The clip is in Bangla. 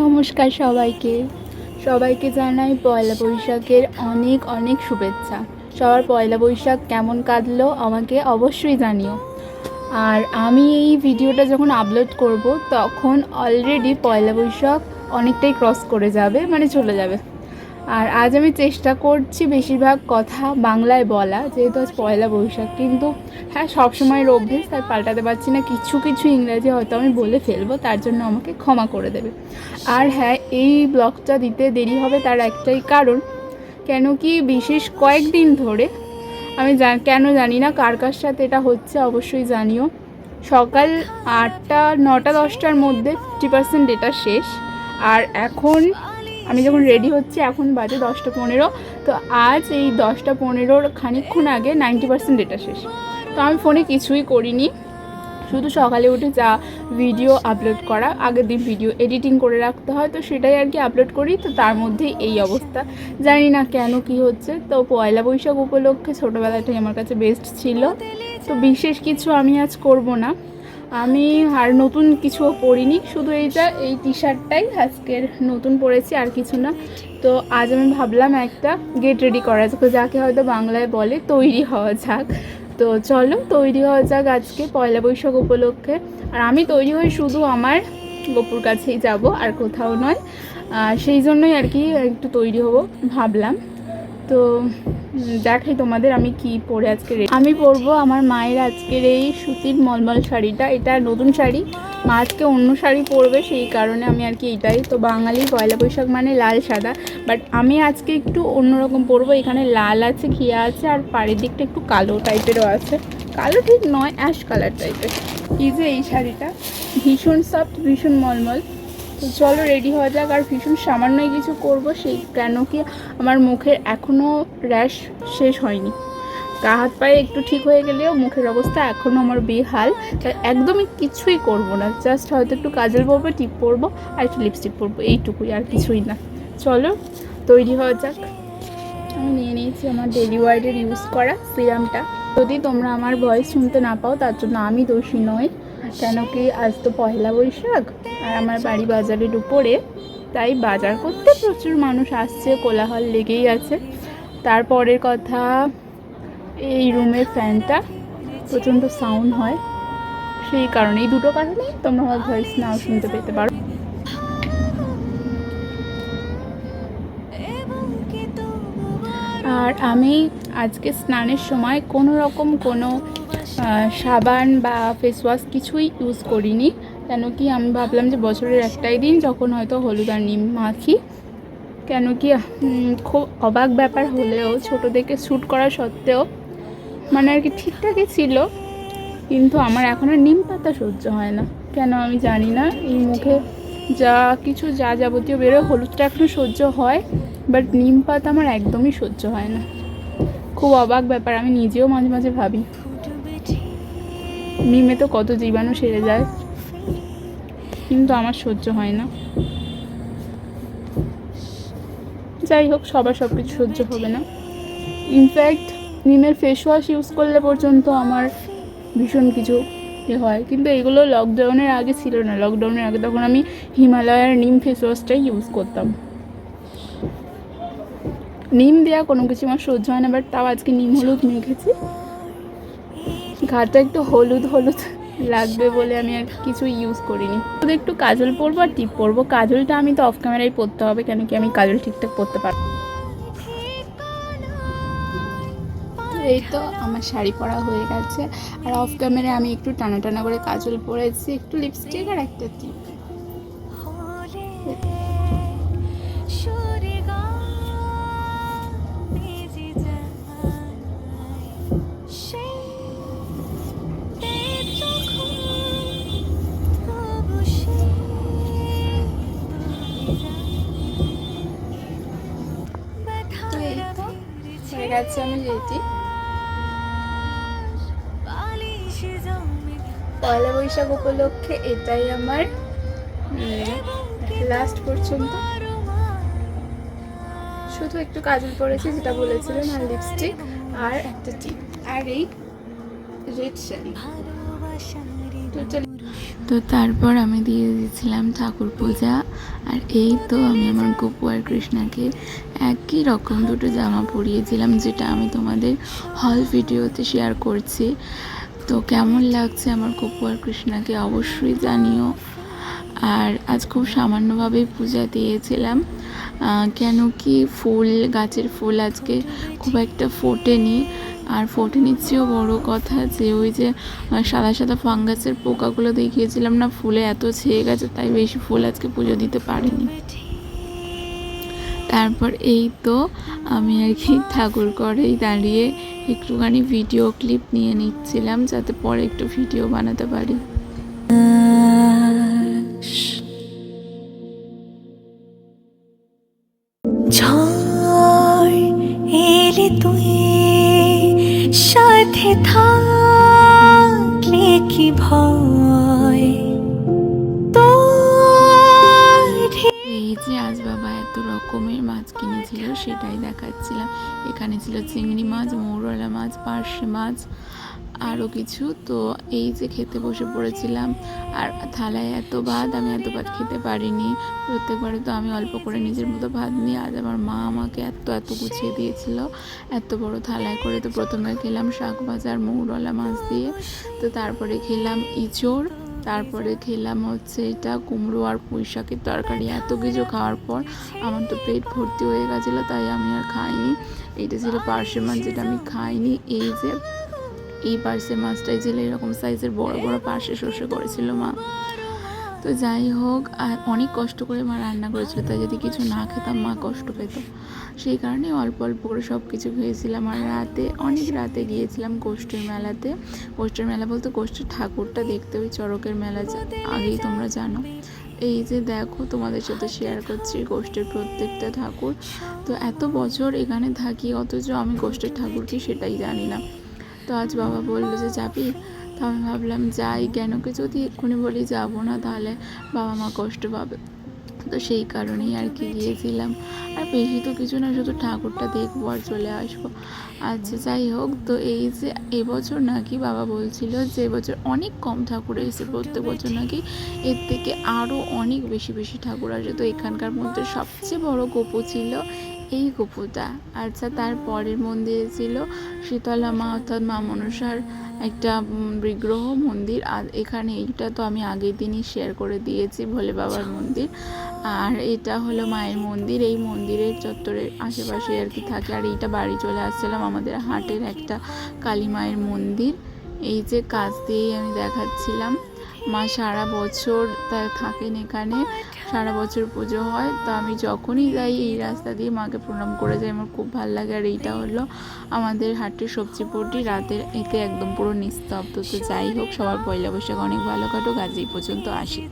নমস্কার সবাইকে জানাই পয়লা বৈশাখের অনেক অনেক শুভেচ্ছা। সবার পয়লা বৈশাখ কেমন কাটলো আমাকে অবশ্যই জানিও। আর আমি এই ভিডিওটা যখন আপলোড করব তখন অলরেডি পয়লা বৈশাখ অনেকটাই ক্রস করে যাবে, মানে চলে যাবে। আর আজ আমি চেষ্টা করছি বেশিরভাগ কথা বাংলায় বলা, যেহেতু আজ পয়লা বৈশাখ। কিন্তু হ্যাঁ, সবসময়ের অভ্যেস, তাই পাল্টাতে পারছি না। কিছু কিছু ইংরেজি হয়তো আমি বলে ফেলবো, তার জন্য আমাকে ক্ষমা করে দেবে। আর হ্যাঁ, এই ব্লগটা দিতে দেরি হবে তার একটাই কারণ, কেন কি বিশেষ কয়েকদিন ধরে আমি কেন জানি না কার সাথে এটা হচ্ছে, অবশ্যই জানিও। সকাল 8টা 9টা 10টার মধ্যে 50% ডেটা শেষ। আর এখন আমি যখন রেডি হচ্ছি এখন বাজে 10টা 15। তো আজ এই 10টা 15 খানিকক্ষণ আগে 90% ডেটা শেষ। তো আমি ফোনে কিছুই করিনি, শুধু সকালে উঠে যা ভিডিও আপলোড করা, আগের দিন ভিডিও এডিটিং করে রাখতে হয়, তো সেটাই আর কি আপলোড করি। তো তার মধ্যেই এই অবস্থা, জানি না কেন কি হচ্ছে। তো পয়লা বৈশাখ উপলক্ষে ছোটোবেলাটাই আমার কাছে বেস্ট ছিল। তো বিশেষ কিছু আমি আজ করব না, আমি আর নতুন কিছু পরিনি, শুধু এই টি শার্টটাই আজকের নতুন পরেছি, আর কিছু না। তো আজ আমি ভাবলাম একটা গেট রেডি করা যাক, যাকে হয়তো বাংলায় বলে তৈরি হওয়া যাক। তো চলো তৈরি হওয়া যাক আজকে পয়লা বৈশাখ উপলক্ষে। আর আমি তৈরি হয়ে শুধু আমার গপুর কাছেই যাব, আর কোথাও নয়। সেই জন্যই আর কি একটু তৈরি হব ভাবলাম। তো দেখাই তোমাদের আমি কি পরে আজকে আমি পরবো আমার মায়ের আজকের এই সুতির মলমল শাড়িটা। এটা নতুন শাড়ি, মা আজকে অন্য শাড়ি পরবে, সেই কারণে আমি আর কি এটাই। তো বাঙালি পয়লা বৈশাখ মানে লাল সাদা, বাট আমি আজকে একটু অন্যরকম পরবো। এখানে লাল আছে, ঘিয়া আছে, আর পাড়ের দিকটা একটু কালো টাইপেরও আছে। কালো ঠিক নয়, অ্যাশ কালার টাইপের। এই শাড়িটা ভীষণ সফট, ভীষণ মলমল। তো চলো রেডি হওয়া যাক। আর ভীষণ সামান্যই কিছু করব, সেই কেন কি আমার মুখের এখনও র্যাশ শেষ হয়নি। গা হাত পায়ে একটু ঠিক হয়ে গেলেও মুখের অবস্থা এখনও আমার বেহাল। তাই একদমই কিছুই করব না, জাস্ট হয়তো একটু কাজল পরবো, টিপ পরবো, আর একটু লিপস্টিক পরবো, এইটুকুই, আর কিছুই না। চলো তৈরি হওয়া যাক। আমি নিয়ে নিয়েছি আমার ডেলি ওয়াইডের ইউজ করা সিরামটা। যদি তোমরা আমার ভয়েস শুনতে না পাও তার জন্য আমি দোষী নই, কেন কি আজ তো পয়লা বৈশাখ আর আমার বাড়ি বাজারের উপরে, তাই বাজার করতে প্রচুর মানুষ আসছে, কোলাহল লেগেই আছে। তারপরের কথা, এই রুমের ফ্যানটা প্রচণ্ড সাউন্ড হয়, সেই কারণে, এই দুটো কারণেই তোমরা আমার ভয়েস নাও শুনতে পেতে পারো। আর আমি আজকে স্নানের সময় কোনো রকম কোনো সাবান বা ফেস ওয়াশ কিছুই ইউজ করিনি, কেন কি আমি ভাবলাম যে বছরের একটাই দিন যখন হয়তো হলুদ আর নিম মাখি। কেন কি খুব অবাক ব্যাপার হলেও ছোটো থেকে শ্যুট করা সত্ত্বেও মানে আর কি ঠিকঠাকই ছিল, কিন্তু আমার এখনও নিম পাতা সহ্য হয় না, কেন আমি জানি না। এই মুখে যা কিছু যাবতীয় বেরোয়, হলুদটা এখনও সহ্য হয়, বাট নিম পাতা আমার একদমই সহ্য হয় না। খুব অবাক ব্যাপার, আমি নিজেও মাঝে মাঝে ভাবি নিমে তো কত জীবাণু সেরে যায়, কিন্তু আমার সহ্য হয় না। যাই হোক, সবার সব কিছু সহ্য হবে না। ইনফ্যাক্ট নিমের ফেস ওয়াশ ইউজ করলে পর্যন্ত আমার ভীষণ কিছু হয়, কিন্তু এগুলো লকডাউনের আগে ছিল না। লকডাউনের আগে তখন আমি হিমালয়ার নিম ফেস ওয়াশটাই ইউজ করতাম। নিম দেওয়া কোনো কিছু আমার সহ্য হয় না, বাট তাও আজকে নিম হলুদ মেখেছি। ঘাটটা একটু হলুদ হলুদ লাগবে বলে আমি আর কিছু ইউজ করিনি। শুধু একটু কাজল পরবো আর টিপ পরবো। কাজলটা আমি তো অফ ক্যামেরায় পরতে হবে, কেন কি আমি কাজল ঠিকঠাক পরতে পারবো। এই তো আমার শাড়ি পরা হয়ে গেছে, আর অফ ক্যামেরায় আমি একটু টানা টানা করে কাজল পরেছি, একটু লিপস্টিক আর একটা টিপ। তো এই তো হয়ে গেছে আমি রেডি। পয়লা বৈশাখ উপলক্ষে এটাই আমার লাস্ট পর্যন্ত। শুধু একটু কাজল পরেছি যেটা বলেছিলেন, আর লিপস্টিক আর একটা টিপ, আর এই রেড শাড়ি। টোটালি তো তারপর আমি দিয়ে দিয়েছিলাম ঠাকুর পূজা। আর এই তো আমি আমার গপু আর কৃষ্ণাকে একই রকম দুটো জামা পরিয়েছিলাম, যেটা আমি তোমাদের হল ভিডিওতে শেয়ার করছি। তো কেমন লাগছে আমার গপু আর কৃষ্ণাকে অবশ্যই জানিও। আর আজ খুব সামান্যভাবেই পূজা দিয়েছিলাম, কেন কি ফুল গাছের ফুল আজকে খুব একটা ফোটেনি। আর ফোটেনির চেয়েও বড়ো কথা যে ওই যে সাদা সাদা ফাঙ্গাসের পোকাগুলো দেখিয়েছিলাম না, ফুলে এত ছেয়ে গেছে, তাই বেশি ফুল আজকে পুজো দিতে পারিনি। তারপর এই তো আমি আর কি ঠাকুর করেই দাঁড়িয়ে একটুখানি ভিডিও ক্লিপ নিয়ে নিচ্ছিলাম, যাতে পরে একটু ভিডিও বানাতে পারি। ঝড় এলে তুই সাথে থাকলে কি ভয় এই যে আজ বাবা এত রকমের মাছ কিনেছিল সেটাই দেখাচ্ছিলাম। এখানে ছিল চিংড়ি মাছ, মৌরলা মাছ, পার্শে মাছ, আরও কিছু। তো এই যে খেতে বসে পড়েছিলাম। আর থালায় এত ভাত, আমি এত ভাত খেতে পারিনি। প্রত্যেকবারে তো আমি অল্প করে নিজের মতো ভাত নিই, আজ আমার মা আমাকে এত গুছিয়ে দিয়েছিল এত বড় থালায় করে। তো প্রথমে খেলাম শাক ভাজা আর মৌরলা মাছ দিয়ে, তো তারপরে খেলাম ইঁচড়, তারপরে খেলাম হচ্ছে এটা কুমড়ো আর পুঁই শাকের তরকারি। এত কিছু খাওয়ার পর আমার তো পেট ভর্তি হয়ে গেছিলো, তাই আমি আর খাইনি। এইটা ছিল পার্শে মাছ, যেটা আমি খাইনি। এই যে এই পার্শে মাছটাই ছিল এরকম সাইজের বড় বড় পার্শে সর্ষে করেছিল মা। তো যাই হোক, আর অনেক কষ্ট করে মা রান্না করেছিল, তাই যদি কিছু না খেতাম মা কষ্ট পেত, সেই কারণে অল্প অল্প করে সব কিছু খেয়েছিলাম। আর রাতে অনেক রাতে গিয়েছিলাম গোষ্ঠীর মেলাতে। গোষ্ঠীর মেলা বলতে গোষ্ঠীর ঠাকুরটা দেখতে ওই চড়কের মেলা আগেই তোমরা জানো। এই যে দেখো তোমাদের সাথে শেয়ার করছি গোষ্ঠীর প্রত্যেকটা ঠাকুর। তো এত বছর এখানে থাকি, অথচ আমি গোষ্ঠীর ঠাকুর কি সেটাই জানি না। তো আজ বাবা বললো যে যাবি, তো আমি ভাবলাম যাই, কেন কি যদি এক্ষুনি বলি যাবো না তাহলে বাবা মা কষ্ট পাবে, তো সেই কারণেই আর কি গিয়েছিলাম। আর বেশি তো কিছু না, শুধু ঠাকুরটা দেখবো আর চলে আসবো। আচ্ছা যাই হোক, তো এই যে এবছর নাকি বাবা বলছিল যে এবছর অনেক কম ঠাকুর এসেছে, প্রত্যেক বছর নাকি এর থেকে আরও অনেক বেশি বেশি ঠাকুর আসে। তো এখানকার মধ্যে সবচেয়ে বড় গোপু ছিল এই গোপুটা। আচ্ছা, তার পরের মন্দিরে ছিল শীতলা মা অর্থাৎ মা মনসার একটা বিগ্রহ মন্দির। আর এখানে এইটা তো আমি আগের দিনই শেয়ার করে দিয়েছি, ভোলে বাবার মন্দির। আর এটা হলো মায়ের মন্দির, এই মন্দিরের চত্বরের আশেপাশে আর কি থাকে। আর এইটা বাড়ি চলে আসছিলাম, আমাদের হাটের একটা কালী মায়ের মন্দির। এই যে কাছ দিয়েই আমি দেখাচ্ছিলাম। মা সারা বছর থাকেন এখানে, সারা বছর পুজো হয়। তো আমি যখনই যাই এই রাস্তা দিয়ে মাকে প্রণাম করে যাই, আমার খুব ভালো লাগে। আর এইটা হলো আমাদের হাটের সবজি পট্টি, রাতের এতে একদম পুরো নিস্তব্ধ। তো যাই হোক, সবার পয়লা বৈশাখ অনেক ভালো কাটুক, আজ এই পর্যন্ত আসি।